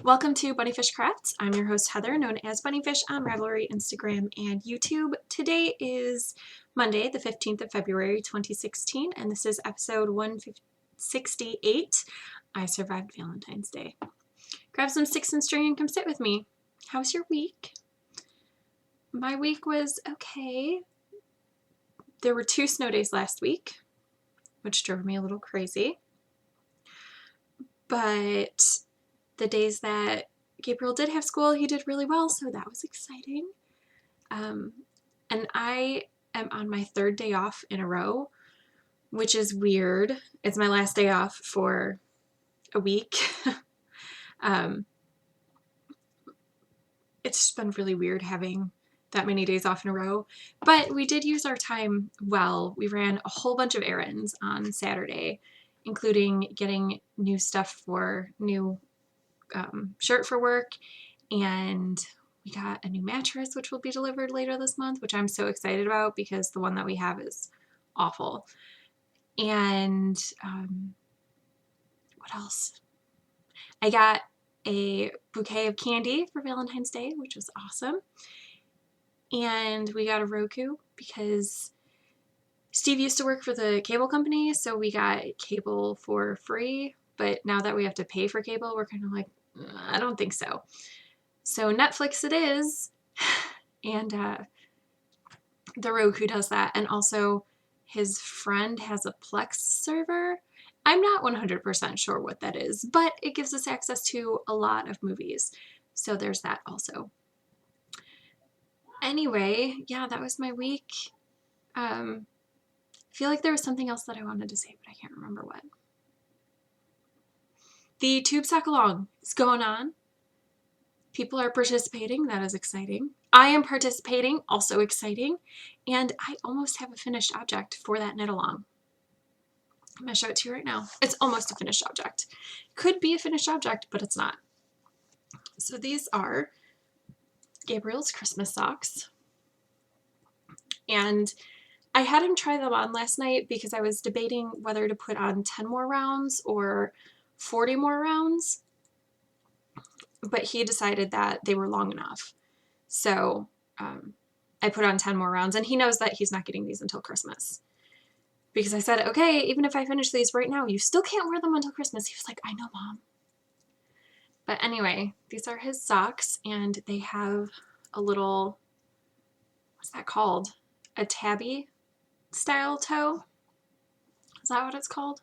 Welcome to Bunnyfish Crafts. I'm your host Heather, known as Bunnyfish on Ravelry, Instagram, and YouTube. Today is Monday, the 15th of February, 2016, and this is episode 168. I survived Valentine's Day. Grab some sticks and string and come sit with me. How's your week? My week was okay. There were 2 snow days last week, which drove me a little crazy. But the days that Gabriel did have school, he did really well, so that was exciting. And I am on my 3rd day off in a row, which is weird. It's my last day off for a week. It's just been really weird having that many days off in a row, but we did use our time well. We ran a whole bunch of errands on Saturday, including getting new stuff for new shirt for work, and we got a new mattress which will be delivered later this month, which I'm so excited about because the one that we have is awful. And what else? I got a bouquet of candy for Valentine's Day, which was awesome. And we got a Roku because Steve used to work for the cable company, so we got cable for free, but now that we have to pay for cable, we're kind of like, I don't think so. So Netflix it is, and the Roku does that, and also his friend has a Plex server. I'm not 100% sure what that is, but it gives us access to a lot of movies, so there's that also. Anyway, yeah, that was my week. I feel like there was something else that I wanted to say, but I can't remember what. The Tube Sock Along is going on. People are participating. That is exciting. I am participating. Also exciting. And I almost have a finished object for that knit along. I'm going to show it to you right now. It's almost a finished object. Could be a finished object, but it's not. So these are Gabriel's Christmas socks. And I had him try them on last night because I was debating whether to put on 10 more rounds or 40 more rounds. But he decided that they were long enough. So I put on 10 more rounds, and he knows that he's not getting these until Christmas. Because I said, okay, even if I finish these right now, you still can't wear them until Christmas. He was like, I know, Mom. But anyway, these are his socks, and they have a little, what's that called? A tabby style toe? Is that what it's called?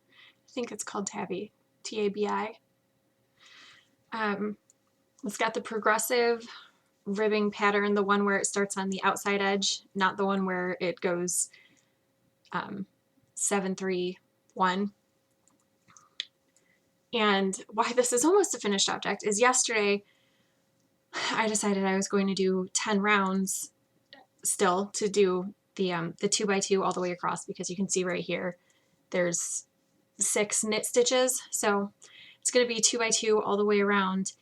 I think it's called tabby. T-A-B-I. It's got the progressive ribbing pattern, the one where it starts on the outside edge, not the one where it goes 7, 3, 1. And why this is almost a finished object is yesterday I decided I was going to do 10 rounds still to do the 2x2 all the way across, because you can see right here there's 6 knit stitches, so it's going to be 2x2 all the way around,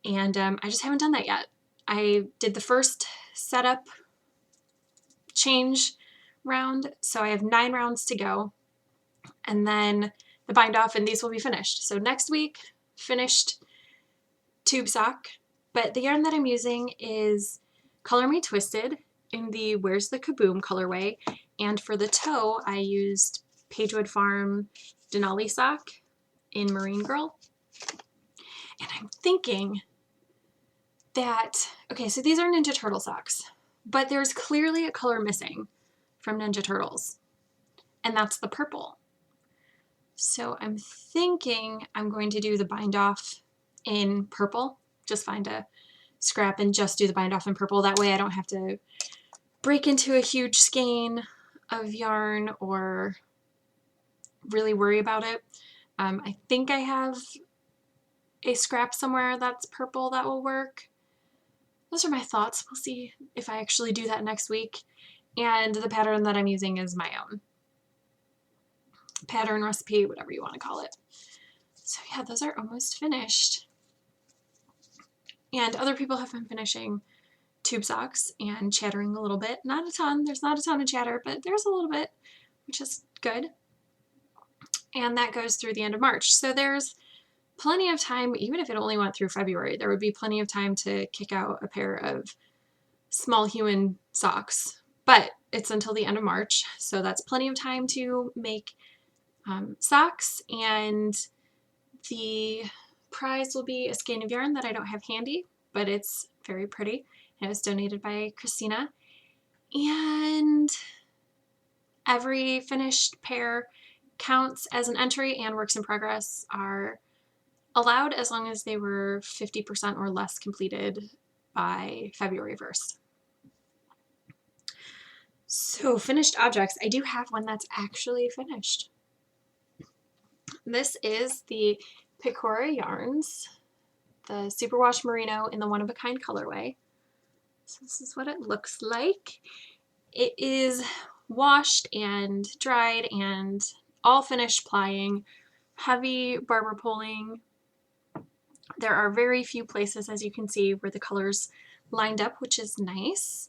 and I just haven't done that yet. I did the first setup change round, so I have 9 rounds to go, and then the bind off, and these will be finished. So next week, finished tube sock, but the yarn that I'm using is Color Me Twisted in the Where's the Kaboom colorway, and for the toe, I used Pagewood Farm Denali sock in Marine Girl. And I'm thinking that, okay, so these are Ninja Turtle socks, but there's clearly a color missing from Ninja Turtles, and that's the purple. So I'm thinking I'm going to do the bind off in purple, just find a scrap and just do the bind off in purple. That way I don't have to break into a huge skein of yarn or really worry about it. I think I have a scrap somewhere that's purple that will work. Those are my thoughts. We'll see if I actually do that next week. And the pattern that I'm using is my own. Pattern, recipe, whatever you want to call it. So yeah, those are almost finished. And other people have been finishing tube socks and chattering a little bit. Not a ton. There's not a ton of chatter, but there's a little bit, which is good. And that goes through the end of March. So there's plenty of time, even if it only went through February, there would be plenty of time to kick out a pair of small human socks. But it's until the end of March, so that's plenty of time to make socks, and the prize will be a skein of yarn that I don't have handy, but it's very pretty. It was donated by Christina, and every finished pair counts as an entry, and works in progress are allowed as long as they were 50% or less completed by February 1st. So finished objects, I do have one that's actually finished. This is the Picora Yarns, the Superwash Merino in the one-of-a-kind colorway. So this is what it looks like. It is washed and dried and all finished plying, heavy barber pulling. There are very few places, as you can see, where the colors lined up, which is nice.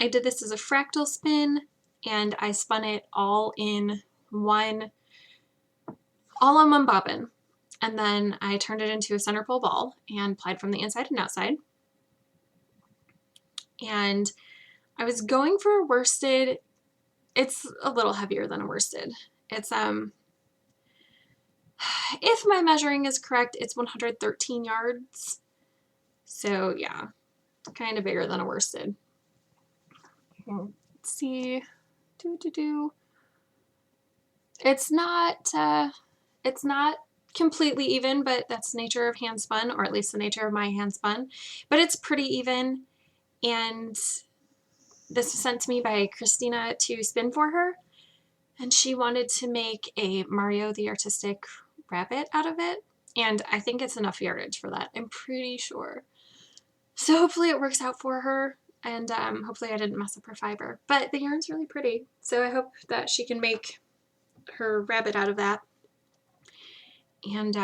I did this as a fractal spin, and I spun it all on one bobbin. And then I turned it into a center pole ball and plied from the inside and outside. And I was going for a worsted. It's a little heavier than a worsted. It's, if my measuring is correct, it's 113 yards. So yeah, kind of bigger than a worsted. Let's see. It's not completely even, but that's the nature of hand spun, or at least the nature of my hand spun. But it's pretty even, and this was sent to me by Christina to spin for her, and she wanted to make a Mario the Artistic Rabbit out of it, and I think it's enough yardage for that, I'm pretty sure. So hopefully it works out for her, and hopefully I didn't mess up her fiber. But the yarn's really pretty, so I hope that she can make her rabbit out of that. And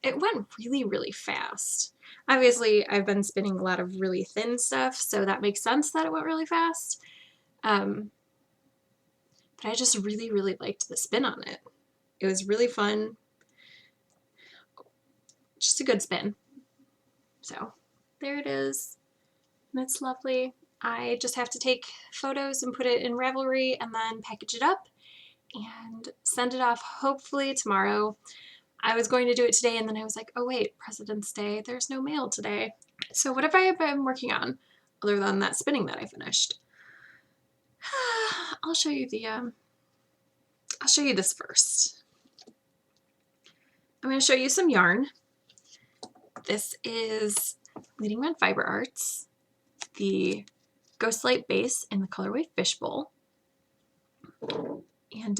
it went really, really fast. Obviously, I've been spinning a lot of really thin stuff, so that makes sense that it went really fast. But I just really, really liked the spin on it. It was really fun. Just a good spin. So there it is. And it's lovely. I just have to take photos and put it in Ravelry and then package it up and send it off hopefully tomorrow. I was going to do it today, and then I was like, oh wait, President's Day, there's no mail today. So what have I been working on other than that spinning that I finished? I'll show you this first. I'm going to show you some yarn. This is Leading Man Fiber Arts, the Ghostlight base in the colorway Fishbowl. And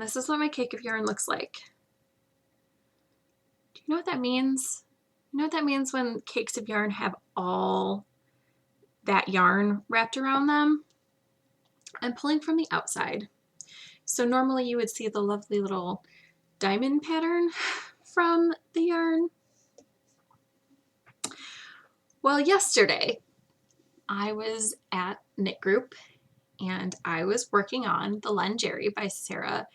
this is what my cake of yarn looks like. Do you know what that means? You know what that means when cakes of yarn have all that yarn wrapped around them? I'm pulling from the outside. So normally you would see the lovely little diamond pattern from the yarn. Well, yesterday I was at Knit Group and I was working on the Len Jerry by Sarah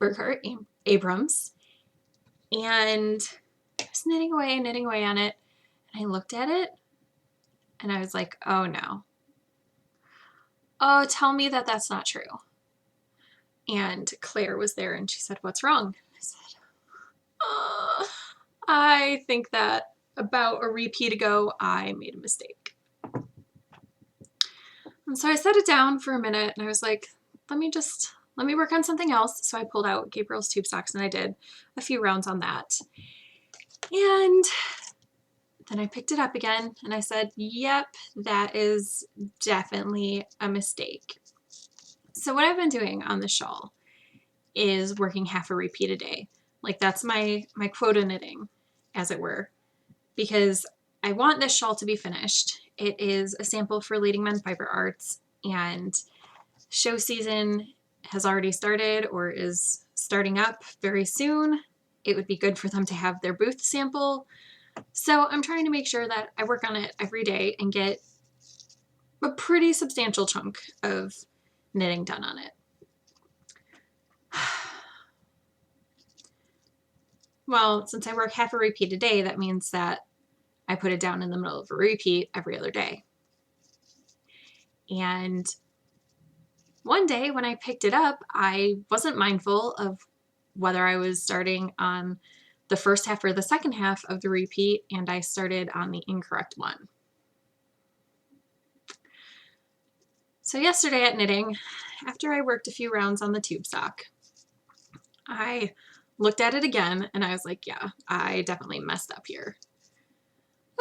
Burkhart Abrams, and I was knitting away on it, and I looked at it and I was like, oh no. Oh, tell me that that's not true. And Claire was there and she said, what's wrong? I said, I think that about a repeat ago I made a mistake. And so I set it down for a minute and I was like, let me work on something else. So I pulled out Gabriel's tube socks and I did a few rounds on that. And then I picked it up again and I said, yep, that is definitely a mistake. So what I've been doing on the shawl is working half a repeat a day. Like that's my quota knitting, as it were, because I want this shawl to be finished. It is a sample for Leading Men Fiber Arts, and show season has already started or is starting up very soon. It would be good for them to have their booth sample. So I'm trying to make sure that I work on it every day and get a pretty substantial chunk of knitting done on it. Well, since I work half a repeat a day, that means that I put it down in the middle of a repeat every other day. And one day when I picked it up, I wasn't mindful of whether I was starting on the first half or the second half of the repeat, and I started on the incorrect one. So yesterday at knitting, after I worked a few rounds on the tube sock, I looked at it again and I was like, yeah, I definitely messed up here.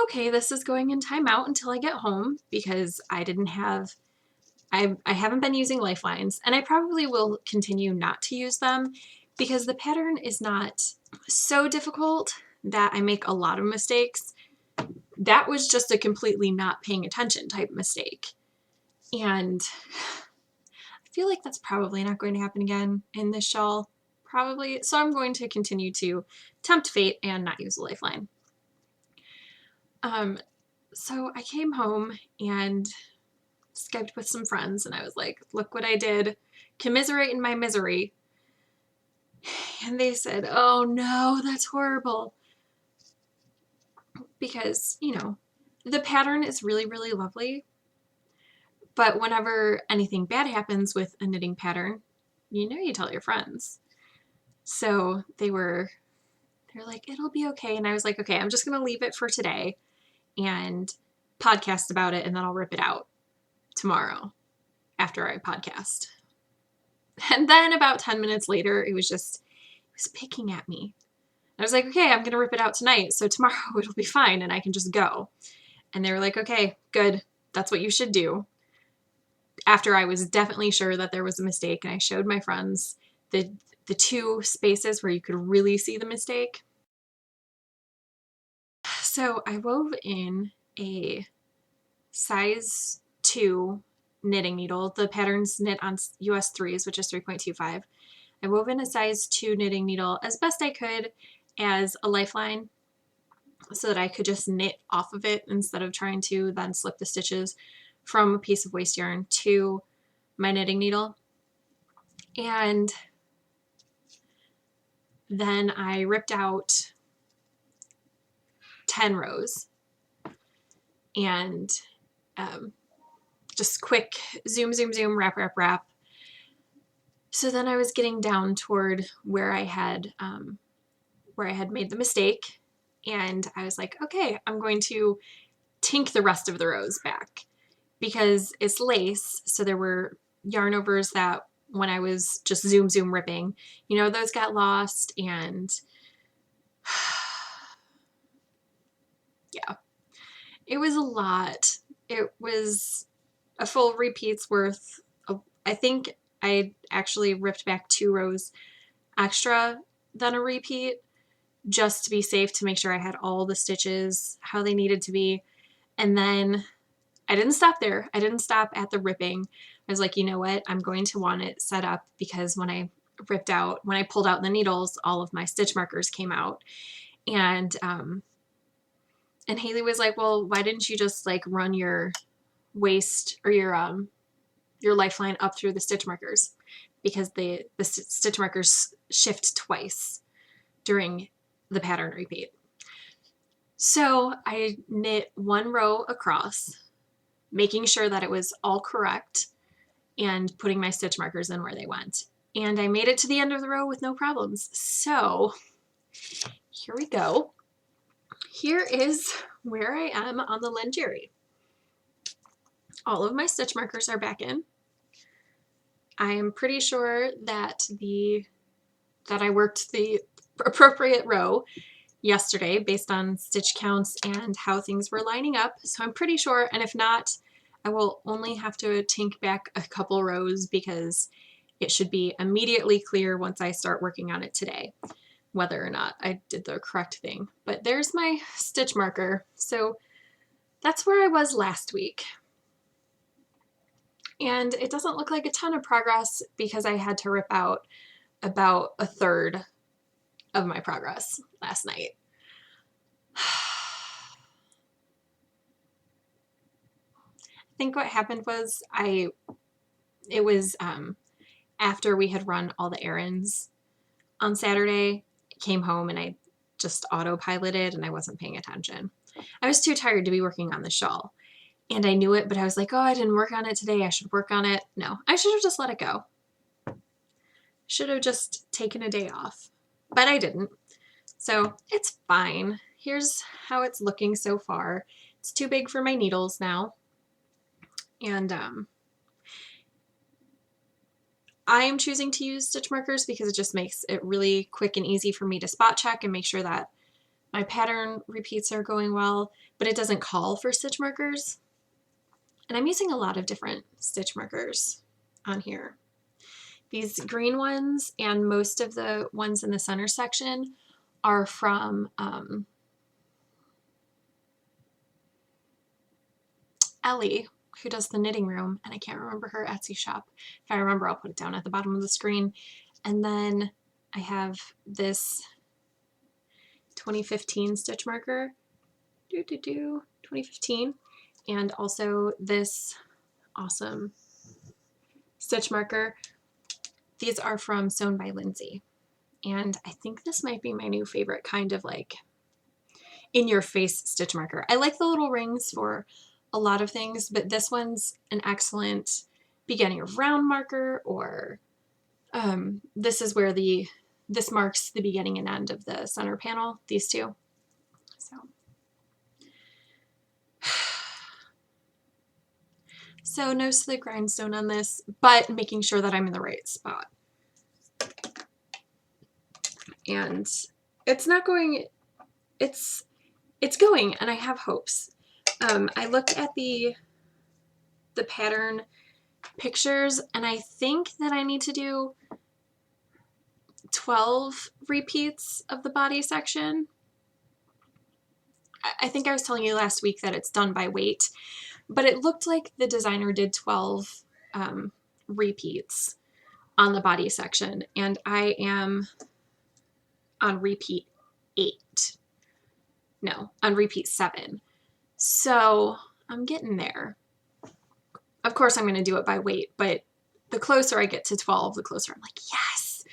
Okay, this is going in timeout until I get home because I haven't been using lifelines, and I probably will continue not to use them because the pattern is not so difficult that I make a lot of mistakes. That was just a completely not paying attention type mistake. And I feel like that's probably not going to happen again in this shawl. Probably. So I'm going to continue to tempt fate and not use a lifeline. So I came home and Skyped with some friends, and I was like, look what I did. Commiserate in my misery. And they said, oh no, that's horrible. Because, the pattern is really, really lovely. But whenever anything bad happens with a knitting pattern, you tell your friends. So they're like, it'll be okay. And I was like, okay, I'm just going to leave it for today and podcast about it, and then I'll rip it out tomorrow after I podcast. And then about 10 minutes later, it was picking at me. I was like, okay, I'm going to rip it out tonight, so tomorrow it'll be fine and I can just go. And they were like, okay, good. That's what you should do. After I was definitely sure that there was a mistake, and I showed my friends the two spaces where you could really see the mistake. So I wove in a size 2 knitting needle. The pattern's knit on US 3s, which is 3.25. I wove in a size 2 knitting needle as best I could as a lifeline so that I could just knit off of it instead of trying to then slip the stitches from a piece of waste yarn to my knitting needle. And then I ripped out 10 rows and just quick zoom, zoom, zoom, wrap, wrap, wrap. So then I was getting down toward where I had made the mistake, and I was like, okay, I'm going to tink the rest of the rows back because it's lace. So there were yarn overs that when I was just zoom, zoom ripping, those got lost, and yeah, it was a lot. It was a full repeat's worth. I think I actually ripped back 2 rows extra than a repeat just to be safe, to make sure I had all the stitches how they needed to be. And then I didn't stop there. I didn't stop at the ripping. I was like, you know what? I'm going to want it set up because when I pulled out the needles, all of my stitch markers came out. And Haley was like, well, why didn't you just like run your waist or your lifeline up through the stitch markers? Because the stitch markers shift twice during the pattern repeat. So I knit 1 row across, making sure that it was all correct and putting my stitch markers in where they went. And I made it to the end of the row with no problems. So here we go. Here is where I am on the Lingerie. All of my stitch markers are back in. I am pretty sure that I worked the appropriate row yesterday based on stitch counts and how things were lining up. So I'm pretty sure, and if not, I will only have to tink back a couple rows because it should be immediately clear once I start working on it today, whether or not I did the correct thing. But there's my stitch marker. So that's where I was last week. And it doesn't look like a ton of progress because I had to rip out about a third of my progress last night. I think what happened was it was after we had run all the errands on Saturday, I came home and I just autopiloted and I wasn't paying attention. I was too tired to be working on the shawl. And I knew it, but I was like, oh, I didn't work on it today. I should work on it. No, I should have just let it go. Should have just taken a day off, but I didn't. So it's fine. Here's how it's looking so far. It's too big for my needles now. And I am choosing to use stitch markers because it just makes it really quick and easy for me to spot check and make sure that my pattern repeats are going well, but it doesn't call for stitch markers. And I'm using a lot of different stitch markers on here. These green ones and most of the ones in the center section are from Ellie, who does the knitting room, and I can't remember her Etsy shop. If I remember, I'll put it down at the bottom of the screen. And then I have this 2015 stitch marker, 2015, and also this awesome stitch marker. These are from Sewn by Lindsay, and I think this might be my new favorite kind of like in-your-face stitch marker. I like the little rings for a lot of things, but this one's an excellent beginning of round marker, or this is where this marks the beginning and end of the center panel, these two. So nose to the grindstone on this, but making sure that I'm in the right spot. And it's not going, it's going, and I have hopes. I looked at the pattern pictures, and I think that I need to do 12 repeats of the body section. I think I was telling you last week that it's done by weight, but it looked like the designer did 12 repeats on the body section, and I am on repeat 8. No, on repeat 7. So I'm getting there. Of course, I'm going to do it by weight, but the closer I get to 12, the closer I'm like, yes!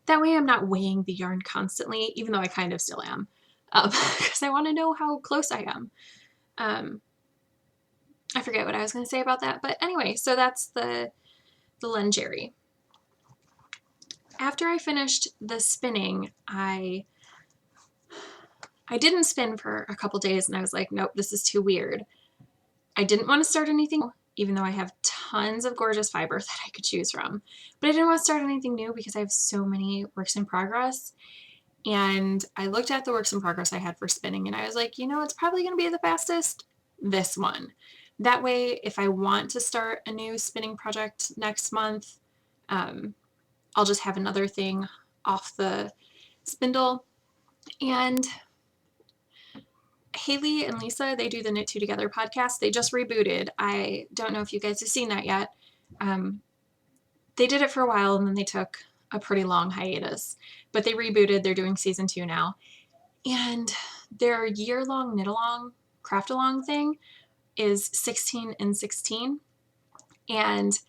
That way I'm not weighing the yarn constantly, even though I kind of still am, because I want to know how close I am. I forget what I was going to say about that, but anyway, so that's the Lenjerry. After I finished the spinning, I didn't spin for a couple days, and I was like, nope, this is too weird. I didn't want to start anything, even though I have tons of gorgeous fiber that I could choose from. But I didn't want to start anything new because I have so many works in progress. And I looked at the works in progress I had for spinning, and I was like, you know, it's probably going to be the fastest, this one. That way, if I want to start a new spinning project next month, I'll just have another thing off the spindle. And Haley and Lisa, they do the Knit Two Together podcast. They just rebooted. I don't know if you guys have seen that yet. They did it for a while, and then they took a pretty long hiatus. But they rebooted. They're doing season 2 now. And their year-long knit-along, craft-along thing is 16 and 16. And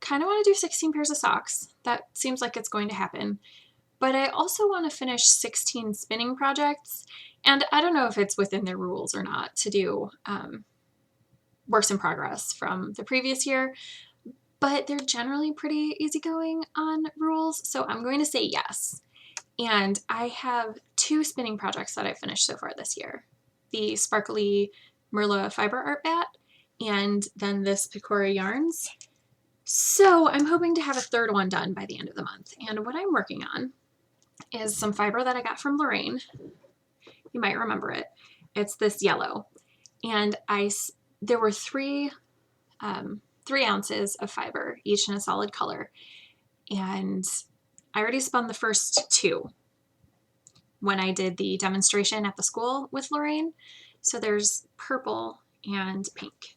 kind of want to do 16 pairs of socks. That seems like it's going to happen. But I also want to finish 16 spinning projects. And I don't know if it's within their rules or not to do works in progress from the previous year, but they're generally pretty easygoing on rules. So I'm going to say yes. And I have 2 spinning projects that I've finished so far this year. The Sparkly Merla Fiber Art Bat, and then this Picora Yarns. So I'm hoping to have a third one done by the end of the month. And what I'm working on is some fiber that I got from Lorraine. You might remember it. It's this yellow. And there were 3 ounces of fiber, each in a solid color. And I already spun the first 2 when I did the demonstration at the school with Lorraine. So there's purple and pink.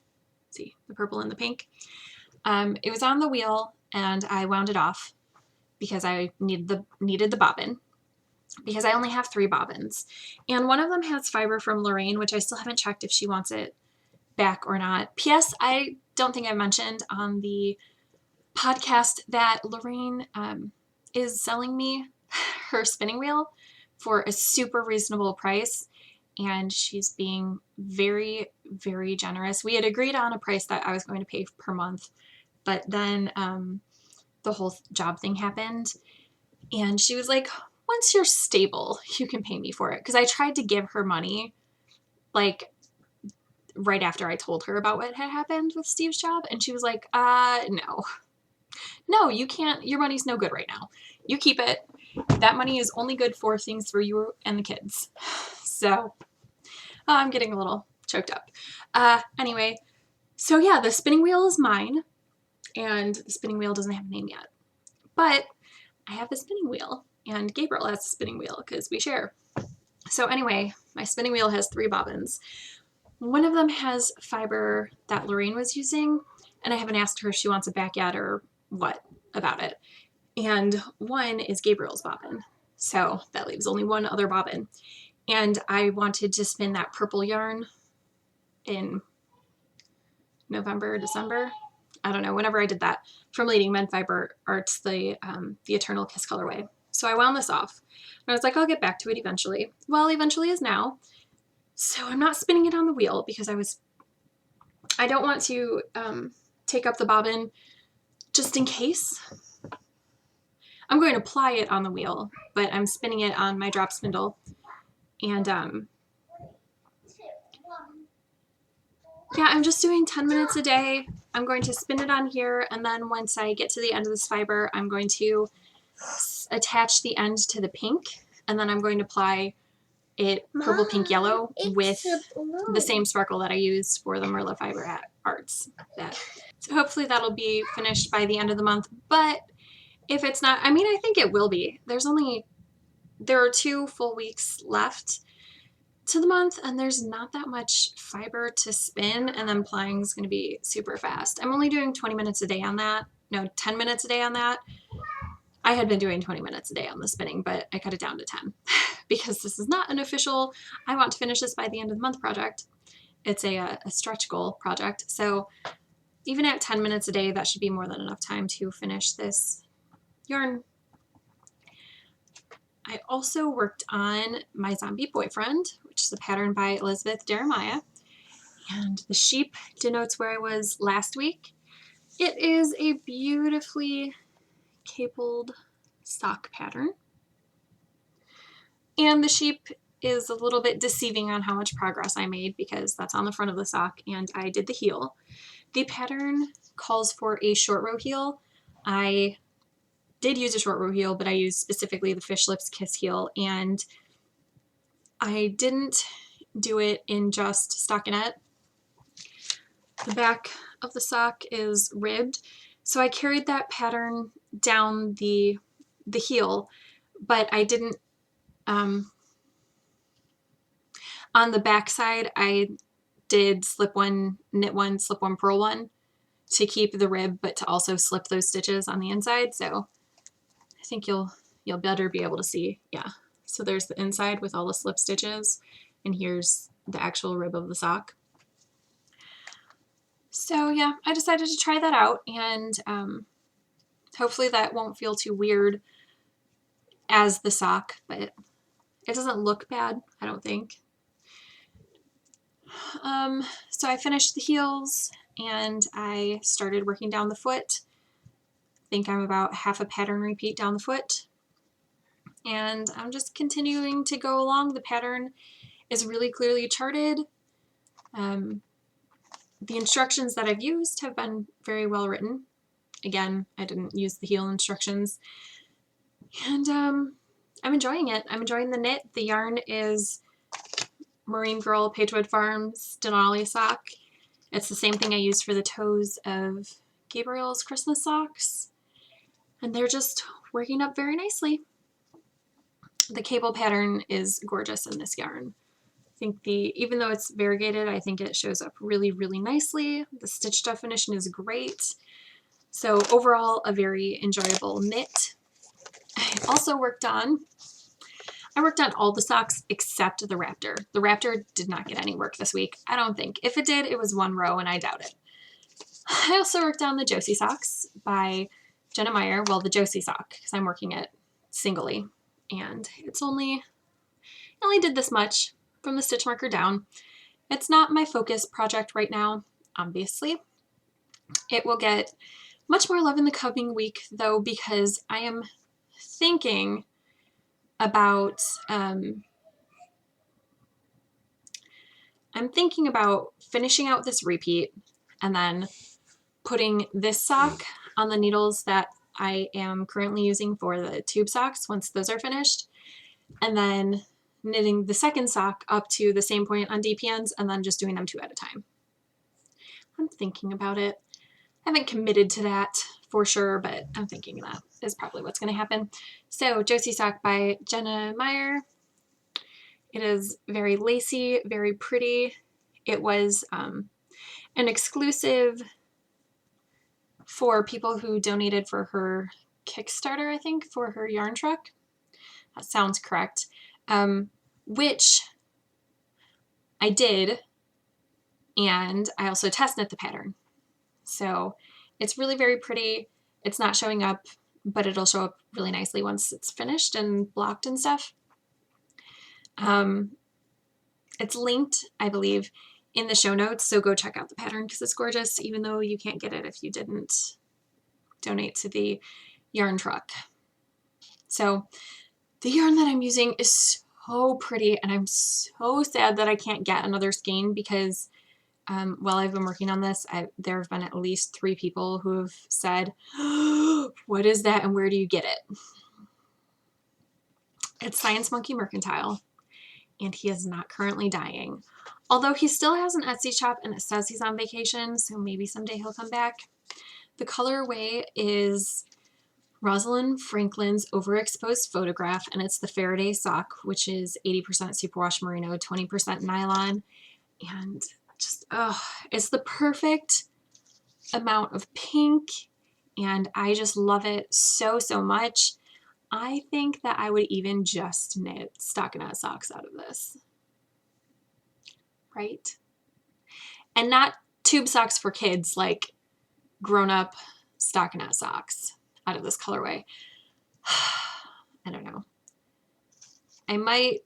See, the purple and the pink. It was on the wheel, and I wound it off because I needed the bobbin, because I only have 3 bobbins. And one of them has fiber from Lorraine, which I still haven't checked if she wants it back or not. P.S. I don't think I mentioned on the podcast that Lorraine is selling me her spinning wheel for a super reasonable price. And she's being very, very generous. We had agreed on a price that I was going to pay per month, but then the whole job thing happened. And she was like, once you're stable, you can pay me for it. Because I tried to give her money, like, right after I told her about what had happened with Steve's job. And she was like, no. No, you can't. Your money's no good right now. You keep it. That money is only good for things for you and the kids. So, I'm getting a little choked up. Anyway, so yeah, the spinning wheel is mine. And the spinning wheel doesn't have a name yet. But I have the spinning wheel. And Gabriel has the spinning wheel because we share. So anyway, my spinning wheel has 3 bobbins. One of them has fiber that Lorraine was using, and I haven't asked her if she wants it back yet or what about it. And one is Gabriel's bobbin. So that leaves only one other bobbin. And I wanted to spin that purple yarn in November, December. I don't know, whenever I did that from Leading Men Fiber Arts, the Eternal Kiss colorway. So I wound this off. And I was like, I'll get back to it eventually. Well, eventually is now. So I'm not spinning it on the wheel because I don't want to take up the bobbin just in case. I'm going to ply it on the wheel, but I'm spinning it on my drop spindle. And yeah, I'm just doing 10 minutes a day. I'm going to spin it on here, and then once I get to the end of this fiber, I'm going to attach the end to the pink, and then I'm going to apply it purple, pink, yellow with the same sparkle that I used for the Merla Fiber at Arts. So hopefully that'll be finished by the end of the month, but if it's not, I mean, I think it will be. There are 2 full weeks left to the month, and there's not that much fiber to spin, and then plying is going to be super fast. I'm only doing 20 minutes a day on that. No, 10 minutes a day on that. I had been doing 20 minutes a day on the spinning, but I cut it down to 10 because this is not an official, I want to finish this by the end of the month project. It's a stretch goal project. So even at 10 minutes a day, that should be more than enough time to finish this yarn. I also worked on My Zombie Boyfriend, which is a pattern by Elizabeth Jeremiah. And the sheep denotes where I was last week. It is a beautifully cabled sock pattern. And the sheep is a little bit deceiving on how much progress I made because that's on the front of the sock and I did the heel. The pattern calls for a short row heel. I did use a short row heel, but I used specifically the Fish Lips Kiss heel, and I didn't do it in just stockinette. The back of the sock is ribbed, so I carried that pattern down the heel, but I didn't, on the back side, I did slip one, knit one, slip one, purl one to keep the rib, but to also slip those stitches on the inside. So I think you'll better be able to see. Yeah. So there's the inside with all the slip stitches, and here's the actual rib of the sock. So yeah, I decided to try that out, and hopefully that won't feel too weird as the sock, but it doesn't look bad, I don't think. So I finished the heels and I started working down the foot. I think I'm about half a pattern repeat down the foot. And I'm just continuing to go along. The pattern is really clearly charted. The instructions that I've used have been very well written. Again, I didn't use the heel instructions. And I'm enjoying it. I'm enjoying the knit. The yarn is Marine Girl Pagewood Farms Denali sock. It's the same thing I used for the toes of Gabriel's Christmas socks. And they're just working up very nicely. The cable pattern is gorgeous in this yarn. I think even though it's variegated, I think it shows up really, really nicely. The stitch definition is great. So overall, a very enjoyable knit. I also worked on all the socks except the Raptor. The Raptor did not get any work this week, I don't think. If it did, it was one row, and I doubt it. I also worked on the Josie socks by Jenna Meyer. Well, the Josie sock, because I'm working it singly. And it's only I only did this much from the stitch marker down. It's not my focus project right now, obviously. It will get much more love in the coming week, though, because I am thinking about finishing out this repeat and then putting this sock on the needles that I am currently using for the tube socks once those are finished, and then knitting the second sock up to the same point on DPNs and then just doing them 2 at a time. I'm thinking about it. I haven't committed to that for sure, but I'm thinking that is probably what's going to happen. So Josie Sock by Jenna Meyer. It is very lacy, very pretty. It was an exclusive for people who donated for her Kickstarter, I think, for her yarn truck. That sounds correct. Which I did, and I also test knit the pattern. So it's really very pretty. It's not showing up, but it'll show up really nicely once it's finished and blocked and stuff. It's linked, I believe, in the show notes, so go check out the pattern because it's gorgeous, even though you can't get it if you didn't donate to the yarn truck. So the yarn that I'm using is so pretty, and I'm so sad that I can't get another skein because while I've been working on this, there have been at least 3 people who have said, oh, what is that and where do you get it? It's Science Monkey Mercantile, and he is not currently dying. Although he still has an Etsy shop and it says he's on vacation, so maybe someday he'll come back. The colorway is Rosalind Franklin's Overexposed Photograph, and it's the Faraday sock, which is 80% superwash merino, 20% nylon, and just, oh, it's the perfect amount of pink, and I just love it so, so much. I think that I would even just knit stockinette socks out of this. Right? And not tube socks for kids, like grown-up stockinette socks out of this colorway. I don't know. I might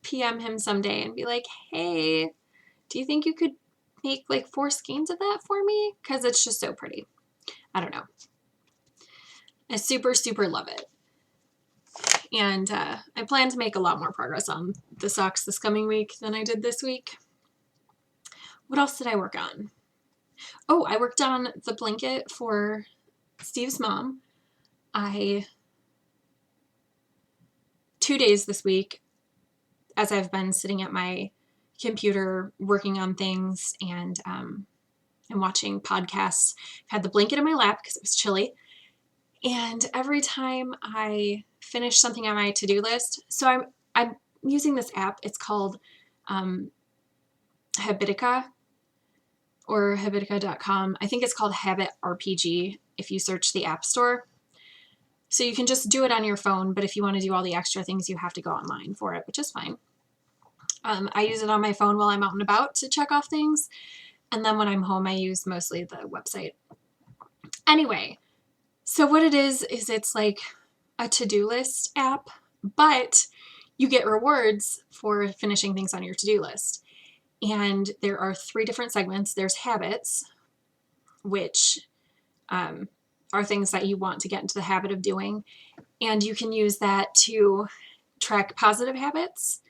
PM him someday and be like, hey, do you think you could make like 4 skeins of that for me? Because it's just so pretty. I don't know. I super, super love it. And I plan to make a lot more progress on the socks this coming week than I did this week. What else did I work on? Oh, I worked on the blanket for Steve's mom. 2 days this week, as I've been sitting at my computer working on things and watching podcasts, I've had the blanket in my lap because it was chilly. And every time I finish something on my to-do list, so I'm using this app. It's called Habitica or habitica.com. I think it's called Habit RPG if you search the App Store. So you can just do it on your phone, but if you want to do all the extra things, you have to go online for it, which is fine. I use it on my phone while I'm out and about to check off things. And then when I'm home, I use mostly the website. Anyway, so what it is it's like a to-do list app, but you get rewards for finishing things on your to-do list. And there are 3 different segments. There's habits, which are things that you want to get into the habit of doing. And you can use that to track positive habits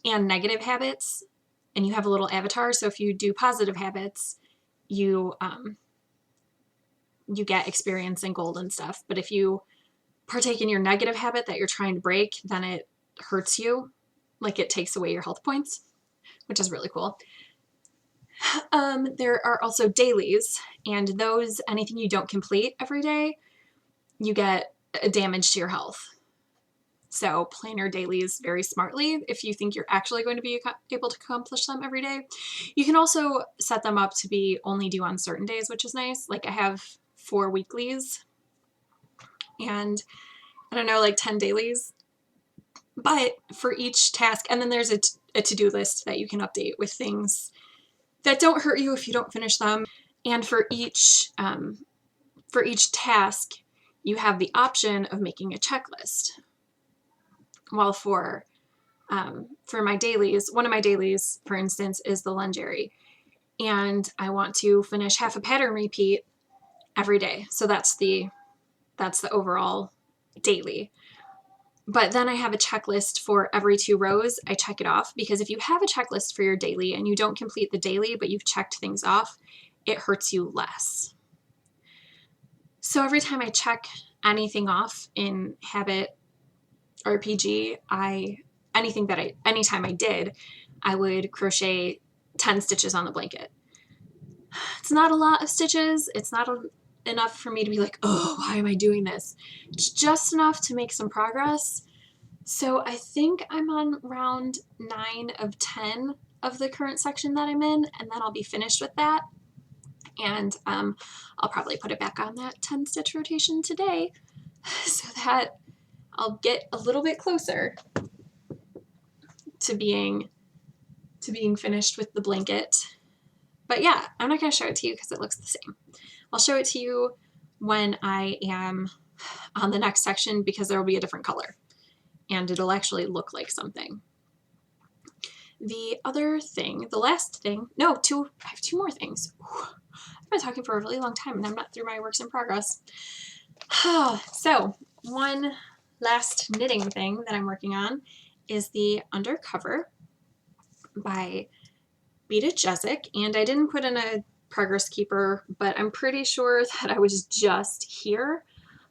and negative habits. And you have a little avatar. So if you do positive habits, you get experience and gold and stuff. But if you partake in your negative habit that you're trying to break, then it hurts you. Like it takes away your health points, which is really cool. There are also dailies, and those, anything you don't complete every day, you get a damage to your health. So plan your dailies very smartly if you think you're actually going to be able to accomplish them every day. You can also set them up to be only due on certain days, which is nice. Like I have 4 weeklies and I don't know, like 10 dailies. But for each task, and then there's a to-do list that you can update with things that don't hurt you if you don't finish them. And for each task, you have the option of making a checklist, Well, for my dailies, one of my dailies, for instance, is the Lingerie. And I want to finish half a pattern repeat every day. So that's the overall daily. But then I have a checklist for every 2 rows. I check it off, because if you have a checklist for your daily and you don't complete the daily, but you've checked things off, it hurts you less. So every time I check anything off in Habit RPG, anytime I did, I would crochet 10 stitches on the blanket. It's not a lot of stitches. It's not enough for me to be like, oh, why am I doing this? It's just enough to make some progress. So I think I'm on round 9 of 10 of the current section that I'm in, and then I'll be finished with that. And I'll probably put it back on that 10 stitch rotation today so that I'll get a little bit closer to being finished with the blanket. But yeah, I'm not going to show it to you because it looks the same. I'll show it to you when I am on the next section, because there will be a different color and it'll actually look like something. The other thing, the last thing, I have 2 more things. I've been talking for a really long time and I'm not through my works in progress. So one last knitting thing that I'm working on is the Undercover by Beta Jezik, and I didn't put in a progress keeper, but I'm pretty sure that I was just here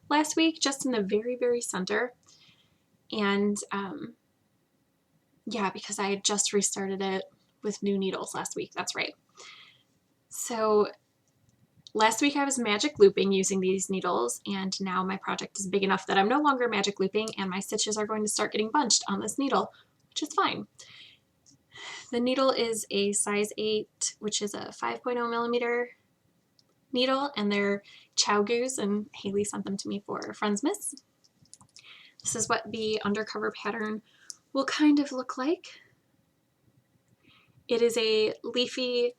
last week, just in the very, very center. And yeah, because I had just restarted it with new needles last week. That's right. So last week I was magic looping using these needles, and now my project is big enough that I'm no longer magic looping, and my stitches are going to start getting bunched on this needle, which is fine. The needle is a size 8, which is a 5.0 millimeter needle, and they're Chow Goose, and Haley sent them to me for Friendsmas. This is what the Undercover pattern will kind of look like. It is a leafy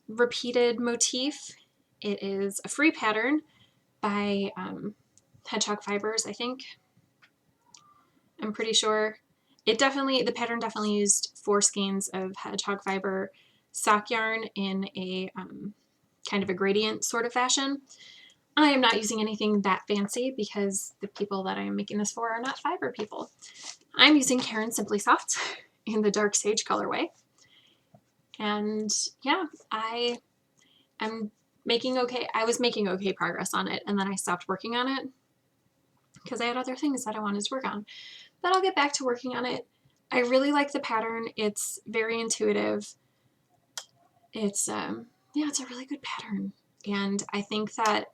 repeated motif. It is a free pattern by Hedgehog Fibers, I think. I'm pretty sure. The pattern definitely used 4 skeins of Hedgehog Fiber sock yarn in a kind of a gradient sort of fashion. I am not using anything that fancy because the people that I am making this for are not fiber people. I'm using Caron Simply Soft in the Dark Sage colorway. And yeah, I was making okay progress on it, and then I stopped working on it because I had other things that I wanted to work on. But I'll get back to working on it. I really like the pattern. It's very intuitive. It's it's a really good pattern, and I think that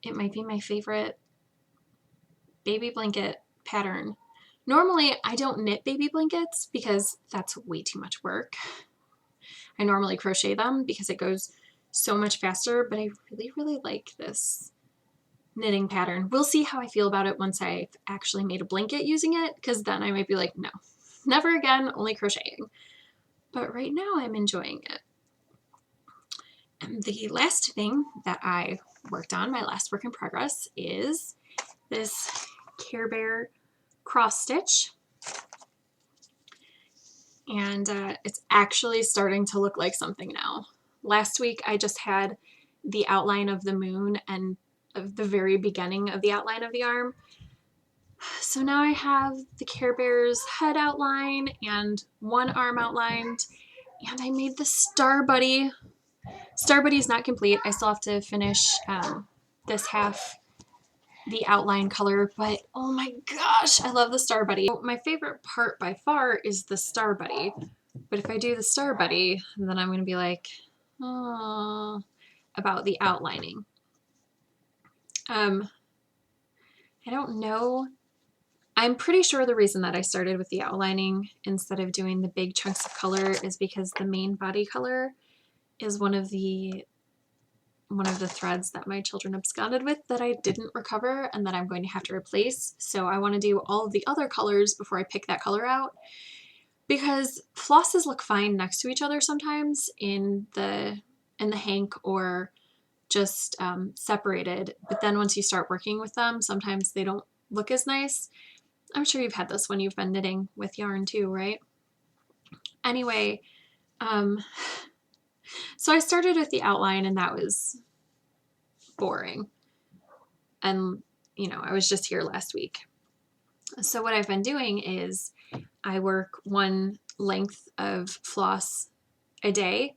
it might be my favorite baby blanket pattern. Normally, I don't knit baby blankets because that's way too much work. I normally crochet them because it goes so much faster, but I really, really like this knitting pattern. We'll see how I feel about it once I've actually made a blanket using it, because then I might be like, no, never again, only crocheting. But right now I'm enjoying it. And the last thing that I worked on, my last work in progress, is this Care Bear cross stitch. And it's actually starting to look like something now. Last week I just had the outline of the moon and of the very beginning of the outline of the arm. So now I have the Care Bear's head outline and one arm outlined, and I made the Star Buddy. Star Buddy is not complete. I still have to finish this half, the outline color, but oh my gosh, I love the Star Buddy. My favorite part by far is the Star Buddy, but if I do the Star Buddy, then I'm going to be like, oh, about the outlining. I don't know. I'm pretty sure the reason that I started with the outlining instead of doing the big chunks of color is because the main body color is one of the threads that my children absconded with that I didn't recover and that I'm going to have to replace. So I want to do all of the other colors before I pick that color out, because flosses look fine next to each other sometimes in the hank or just separated, but then once you start working with them, sometimes they don't look as nice. I'm sure you've had this when you've been knitting with yarn too, right? Anyway, so I started with the outline and that was boring. And, you know, I was just here last week. So what I've been doing is I work one length of floss a day.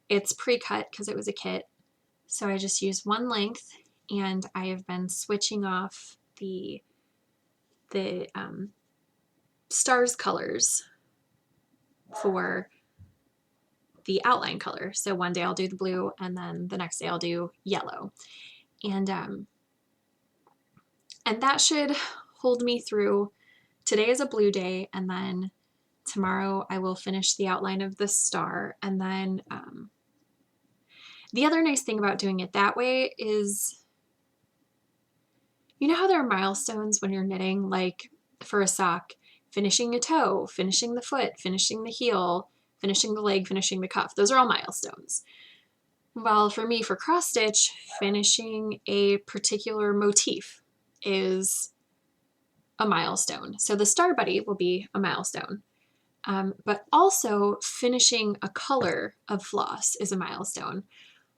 It's pre-cut because it was a kit. So I just use one length, and I have been switching off the stars colors for the outline color. So one day I'll do the blue, and then the next day I'll do yellow. And that should hold me through. Today is a blue day, and then tomorrow I will finish the outline of the star. And then the other nice thing about doing it that way is, you know how there are milestones when you're knitting, like for a sock, finishing a toe, finishing the foot, finishing the heel, finishing the leg, finishing the cuff. Those are all milestones. Well, for me, for cross stitch, finishing a particular motif is a milestone. So the star buddy will be a milestone. But also finishing a color of floss is a milestone.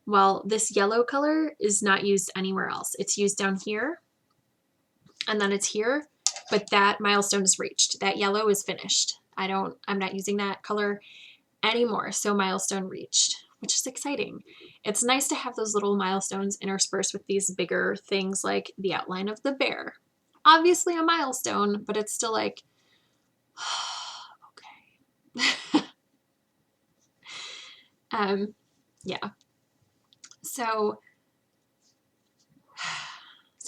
Well, this yellow color is not used anywhere else. It's used down here, and then it's here, but that milestone is reached. That yellow is finished. I'm not using that color anymore. So milestone reached, which is exciting. It's nice to have those little milestones interspersed with these bigger things like the outline of the bear. Obviously a milestone, but it's still like, okay. Yeah. So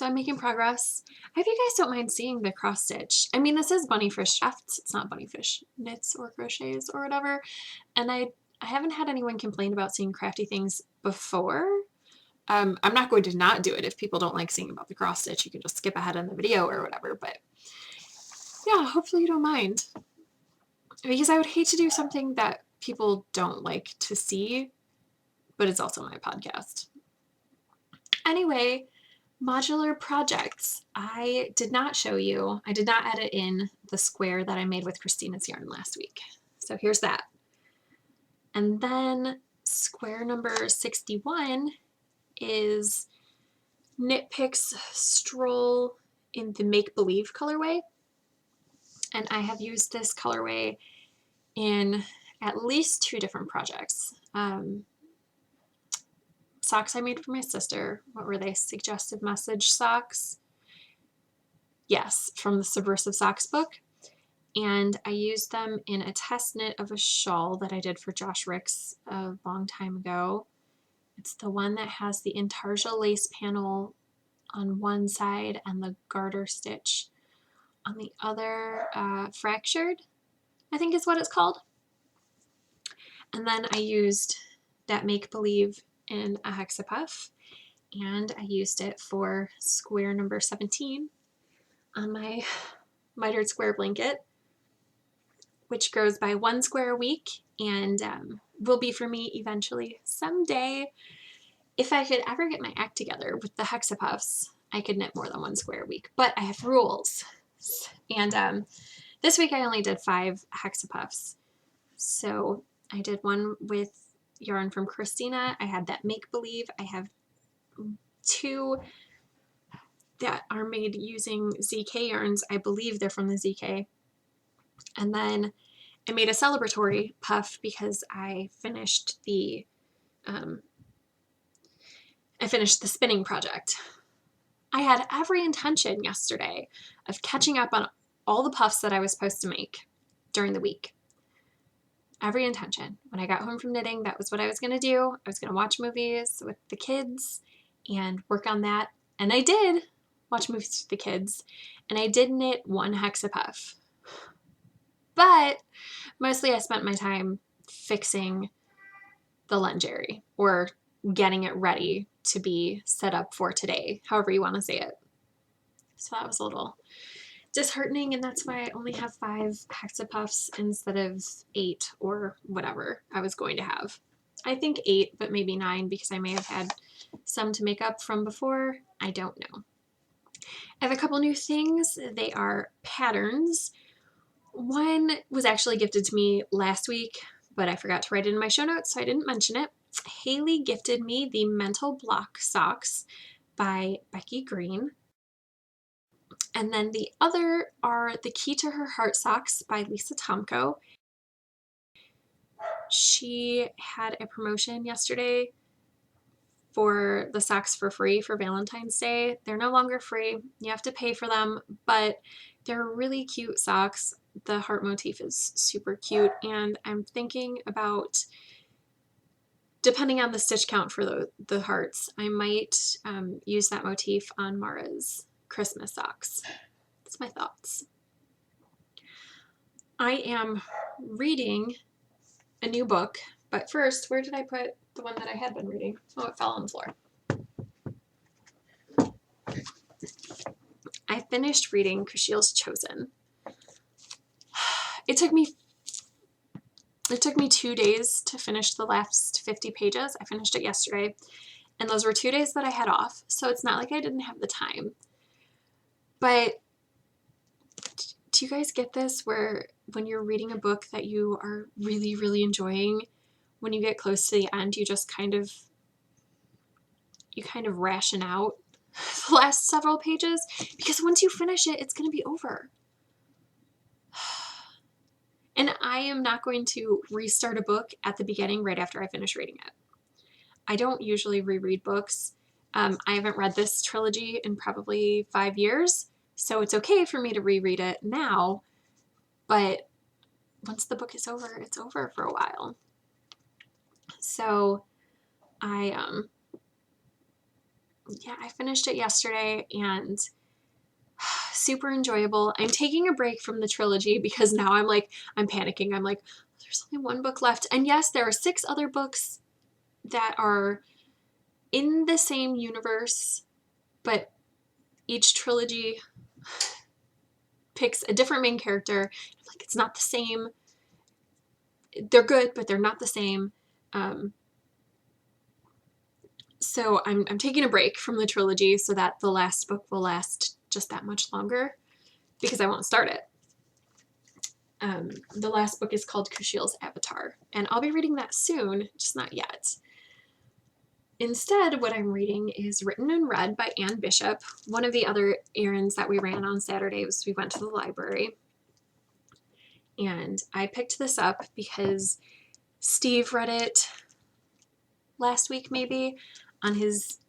I'm making progress. I hope you guys don't mind seeing the cross stitch. I mean, this is Bunnyfish crafts. It's not Bunnyfish knits or crochets or whatever. And I haven't had anyone complain about seeing crafty things before. I'm not going to not do it. If people don't like seeing about the cross stitch, you can just skip ahead in the video or whatever. But yeah, hopefully you don't mind. Because I would hate to do something that people don't like to see, but it's also my podcast. Anyway, modular projects. I did not show you, I did not edit in the square that I made with Christina's yarn last week. So here's that. And then square number 61 is Knit Picks Stroll in the Make Believe colorway. And I have used this colorway in at least 2 different projects. Socks I made for my sister. What were they? Suggestive message socks. Yes, from the Subversive Socks book. And I used them in a test knit of a shawl that I did for Josh Ricks a long time ago. It's the one that has the intarsia lace panel on one side and the garter stitch on the other, fractured, I think is what it's called. And then I used that Make Believe in a hexapuff, and I used it for square number 17 on my mitered square blanket, which grows by 1 square a week, and will be for me eventually someday. If I could ever get my act together with the hexapuffs, I could knit more than 1 square a week, but I have rules. And this week I only did 5 hexapuffs. So I did one with yarn from Christina. I had that Make Believe. I have 2 that are made using ZK yarns. I believe they're from the ZK. And then I made a celebratory puff because I finished the spinning project. I had every intention yesterday of catching up on all the puffs that I was supposed to make during the week. Every intention. When I got home from knitting, that was what I was going to do. I was going to watch movies with the kids and work on that. And I did watch movies with the kids. And I did knit 1 hexapuff. But mostly I spent my time fixing the lungerie or getting it ready to be set up for today, however you want to say it. So that was a little disheartening, and that's why I only have 5 hexapuffs instead of 8 or whatever I was going to have. I think 8, but maybe 9 because I may have had some to make up from before. I don't know. I have a couple new things. They are patterns. One was actually gifted to me last week, but I forgot to write it in my show notes, so I didn't mention it. Haley gifted me the Mental Block socks by Becky Green. And then the other are the Key to Her Heart socks by Lisa Tomko. She had a promotion yesterday for the socks for free for Valentine's Day. They're no longer free. You have to pay for them, but they're really cute socks. The heart motif is super cute, and I'm thinking about, depending on the stitch count for the hearts, I might use that motif on Mara's Christmas socks. That's my thoughts. I am reading a new book, but first, where did I put the one that I had been reading? Oh, it fell on the floor. I finished reading Kushiel's Chosen. It took me 2 days to finish the last 50 pages. I finished it yesterday, and those were 2 days that I had off, so it's not like I didn't have the time. But do you guys get this, where when you're reading a book that you are really, really enjoying, when you get close to the end, you just kind of ration out the last several pages? Because once you finish it, it's going to be over. And I am not going to restart a book at the beginning right after I finish reading it. I don't usually reread books. I haven't read this trilogy in probably 5 years, so it's okay for me to reread it now, but once the book is over, it's over for a while. So I finished it yesterday, and super enjoyable. I'm taking a break from the trilogy because now I'm panicking. I'm like, there's only one book left. And yes, there are 6 other books that are in the same universe, but each trilogy picks a different main character. I'm like, it's not the same. They're good, but they're not the same. So I'm taking a break from the trilogy so that the last book will last just that much longer, because I won't start it. The last book is called Kushiel's Avatar, and I'll be reading that soon, just not yet. Instead, what I'm reading is Written and Read by Anne Bishop. One of the other errands that we ran on Saturday was we went to the library, and I picked this up because Steve read it last week maybe on his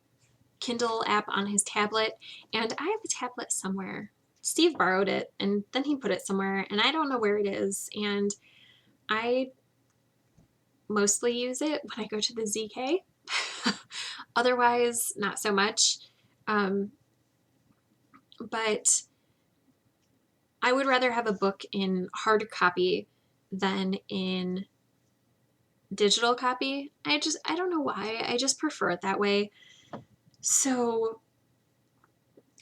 Kindle app on his tablet, and I have a tablet somewhere. Steve borrowed it, and then he put it somewhere, and I don't know where it is, and I mostly use it when I go to the ZK. Otherwise, not so much. But I would rather have a book in hard copy than in digital copy. I don't know why. I just prefer it that way. So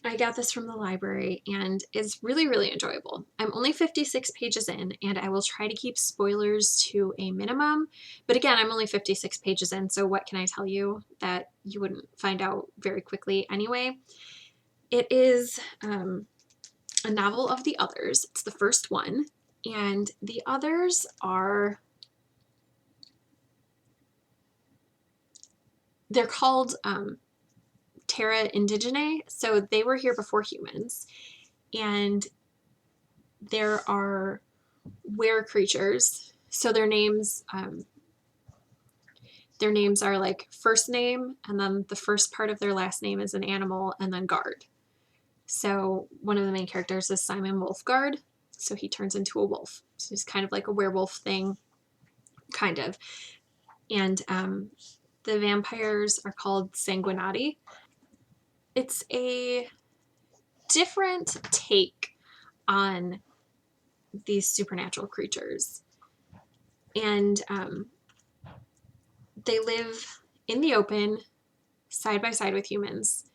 I got this from the library, and it's really, really enjoyable. I'm only 56 pages in, and I will try to keep spoilers to a minimum. But again, I'm only 56 pages in, so what can I tell you that you wouldn't find out very quickly anyway? It is a novel of the others. It's the first one, and the others are... they're called Terra Indigene, so they were here before humans, and there are were creatures, so their names are like first name, and then the first part of their last name is an animal, and then guard. So one of the main characters is Simon Wolfguard, so he turns into a wolf. So he's kind of like a werewolf thing, kind of. And the vampires are called Sanguinati. It's a different take on these supernatural creatures. And they live in the open, side by side with humans.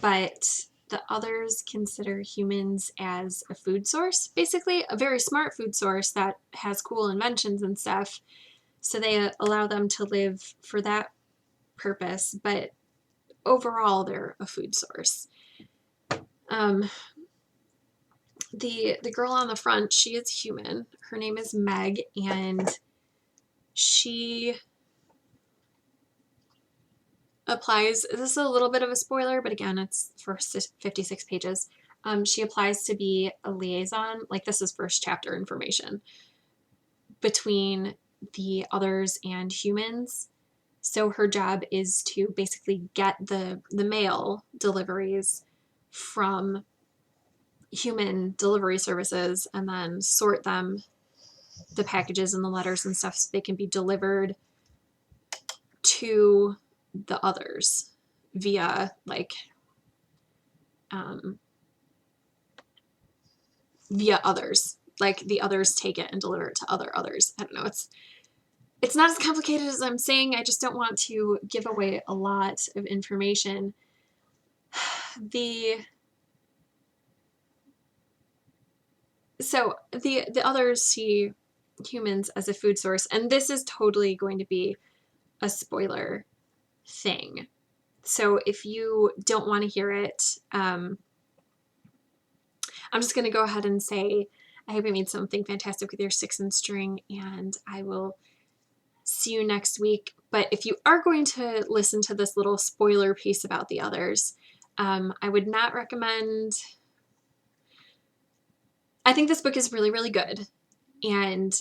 But the others consider humans as a food source, basically a very smart food source that has cool inventions and stuff. So they allow them to live for that purpose. But overall they're a food source. The girl on the front, she is human. Her name is Meg, and she applies, this is a little bit of a spoiler, but again, it's for 56 pages. She applies to be a liaison, like this is first chapter information, between the others and humans. So her job is to basically get the mail deliveries from human delivery services and then sort them, the packages and the letters and stuff, so they can be delivered to the others via like via others, like the others take it and deliver it to others. I don't know, it's not as complicated as I'm saying. I just don't want to give away a lot of information. So the others see humans as a food source, and this is totally going to be a spoiler thing. So if you don't want to hear it, I'm just going to go ahead and say, I hope you made something fantastic with your sticks and string, and I will see you next week. But if you are going to listen to this little spoiler piece about the others, I would not recommend. I think this book is really, really good, and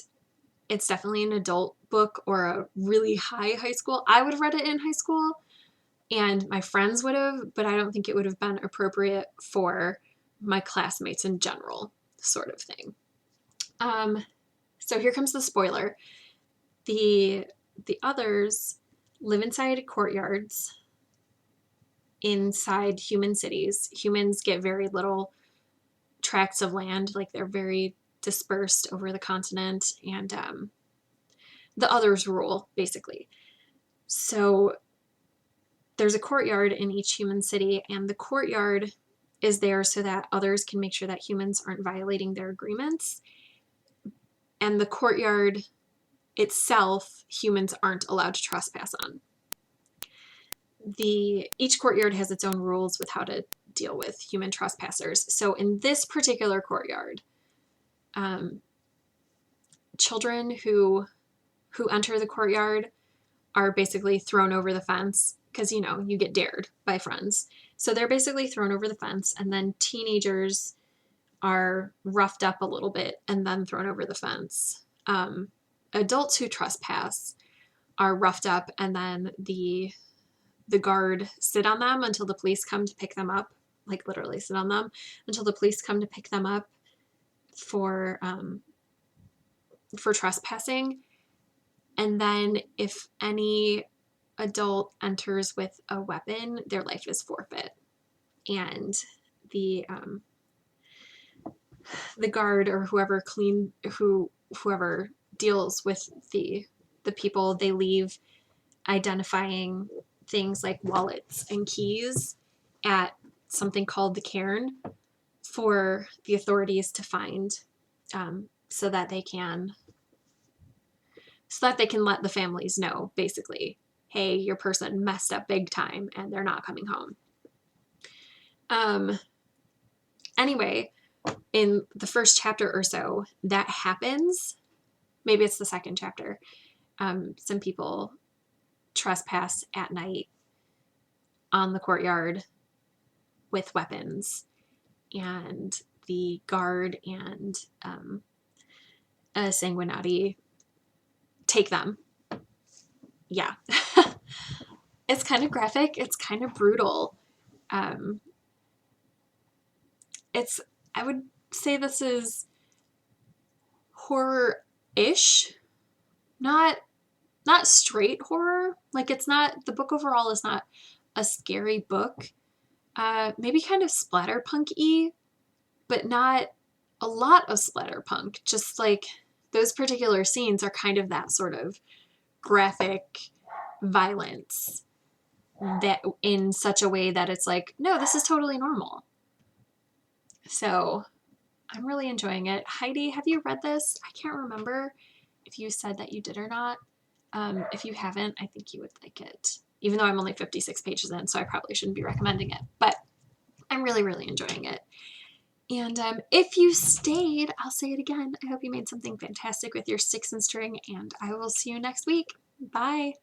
it's definitely an adult book or a really high school. I would have read it in high school, and my friends would have, but I don't think it would have been appropriate for my classmates in general, sort of thing. So here comes the spoiler. The others live inside courtyards inside human cities. Humans get very little tracts of land, like they're very dispersed over the continent, and the others rule, basically. So there's a courtyard in each human city, and the courtyard is there so that others can make sure that humans aren't violating their agreements. And the courtyard itself, humans aren't allowed to trespass on. Each courtyard has its own rules with how to deal with human trespassers. So in this particular courtyard, children who enter the courtyard are basically thrown over the fence because, you know, you get dared by friends. So they're basically thrown over the fence, and then teenagers are roughed up a little bit and then thrown over the fence. Adults who trespass are roughed up, and then the guard sit on them until the police come to pick them up, like literally sit on them until the police come to pick them up for trespassing. And then if any adult enters with a weapon, their life is forfeit. And the guard or whoever deals with the people, they leave identifying things like wallets and keys at something called the cairn for the authorities to find, so that they can let the families know, basically, hey, your person messed up big time and they're not coming home. Anyway, in the first chapter or so, that happens. Maybe it's the second chapter. Some people trespass at night on the courtyard with weapons, and the guard and a sanguinati take them. Yeah. It's kind of graphic. It's kind of brutal. I would say this is horror-ish, not straight horror. Like, it's not, the book overall is not a scary book. Maybe kind of splatterpunk-y, but not a lot of splatterpunk. Just like those particular scenes are kind of that sort of graphic violence, that in such a way that it's like, no, this is totally normal. So I'm really enjoying it. Heidi, have you read this? I can't remember if you said that you did or not. If you haven't, I think you would like it. even though I'm only 56 pages in, so I probably shouldn't be recommending it, but I'm really, really enjoying it. And if you stayed, I'll say it again, I hope you made something fantastic with your sticks and string, and I will see you next week. Bye!